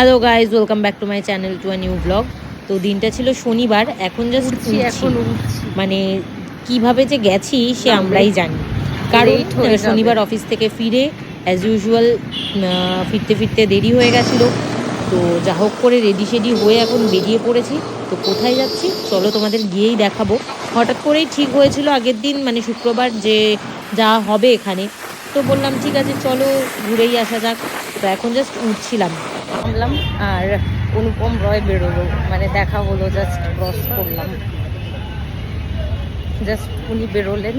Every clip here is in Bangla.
Hello guys, welcome back to my channel to a new blog. তো দিনটা ছিল শনিবার, এখন জাস্ট উঠছি। মানে কিভাবে যে গেছি সে নামলে আমরাই জানি। কারণ লেট হয়ে যাবে। শনিবার অফিস থেকে ফিরে অ্যাজ ইউজুয়াল ফিরতে ফিরতে দেরি হয়ে গেছিলো। তো যা হোক করে রেডি শেডি হয়ে এখন বেরিয়ে পড়েছি। তো কোথায় যাচ্ছি চলো তোমাদের গিয়েই দেখাবো। হঠাৎ করেই ঠিক হয়েছিল আগের দিন, মানে শুক্রবার, যে যা হবে এখানে। তো বললাম ঠিক আছে চলো ঘুরেই আসা যাক। তো এখন জাস্ট উঠছিলাম। নামলাম আর অনুপম রয় বেরোলো, মানে দেখা হলো, জাস্ট ক্রস করলাম। জাস্ট উনি বেরোলেন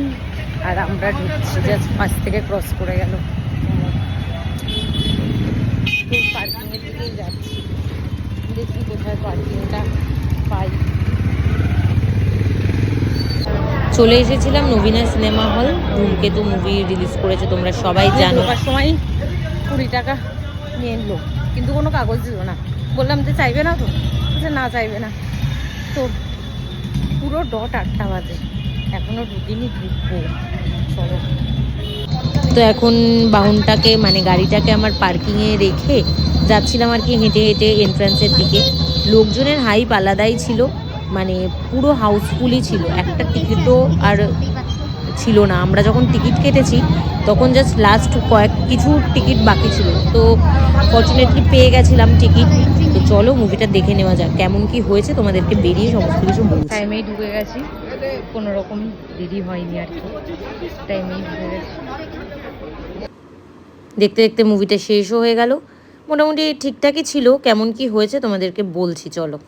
আর আমরা ঢুকছি, জাস্ট পাশ থেকে ক্রস করে গেল। তো পার্কিংয়ের দিকেই যাচ্ছি, দেখি কোথায় পার্কিংটা পাই। চলে এসেছিলাম নবীনা সিনেমা হল। ধূমকেতু মুভি রিলিজ করেছে, তোমরা সবাই জানো। ঢোকার সময় 20 টাকা নিয়ে এলো, কিন্তু কোনো কাগজ দিল না। বললাম যে চাইবে না তো, যে না চাইবে না। তো পুরো 8টা বাজে, এখনো ঢুকিনি, ঢুকবো। চলো। তো এখন বাহনটাকে, মানে গাড়িটাকে আমার পার্কিংয়ে রেখে যাচ্ছিলাম আর কি হেঁটে হেঁটে এন্ট্রান্সের দিকে। লোকজনের হাইপ আলাদাই ছিল, মানে পুরো হাউসফুলই ছিল, একটা টিকিটও আর ছিল না। আমরা যখন টিকিট কেটেছি তখন জাস্ট লাস্ট কিছু টিকিট বাকি ছিল, তো ফর্চুনেটলি পেয়ে গেছিলাম টিকিট। তো চলো মুভিটা দেখে নেওয়া যাক কেমন কি হয়েছে, তোমাদেরকে বেরিয়ে সমস্ত কিছু বলছি। টাইমেই ঢুকে গেছি, কোনো রকম দেরি হয়নি আর কি, টাইমেই ঢুকে গেছি। দেখতে দেখতে মুভিটা শেষও হয়ে গেল। মোটামুটি ঠিকঠাকই ছিল, কেমন কি হয়েছে তোমাদেরকে বলছি চলো।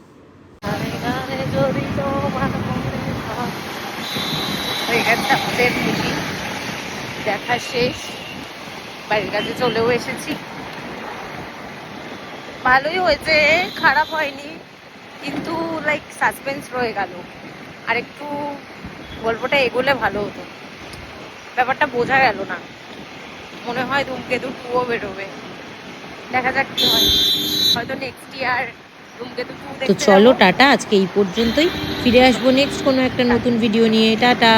দেখা শেষ, বাড়ির কাছে চলেও এসেছি। ভালোই হয়েছে, খারাপ হয়নি, কিন্তু লাইক সাসপেন্স রয়ে গেল। আর একটু গল্পটা এগোলে ভালো হতো, ব্যাপারটা বোঝা গেল না। মনে হয় ধূমকেতু 2ও বেরোবে, দেখা যাক কি হয়। হয়তো নেক্সট ইয়ার ধূমকেতু 2 তো দেখতে চলো যাবো। টাটা, আজকে এই পর্যন্তই। ফিরে আসবো নেক্সট কোনো একটা নতুন ভিডিও নিয়ে। টাটা।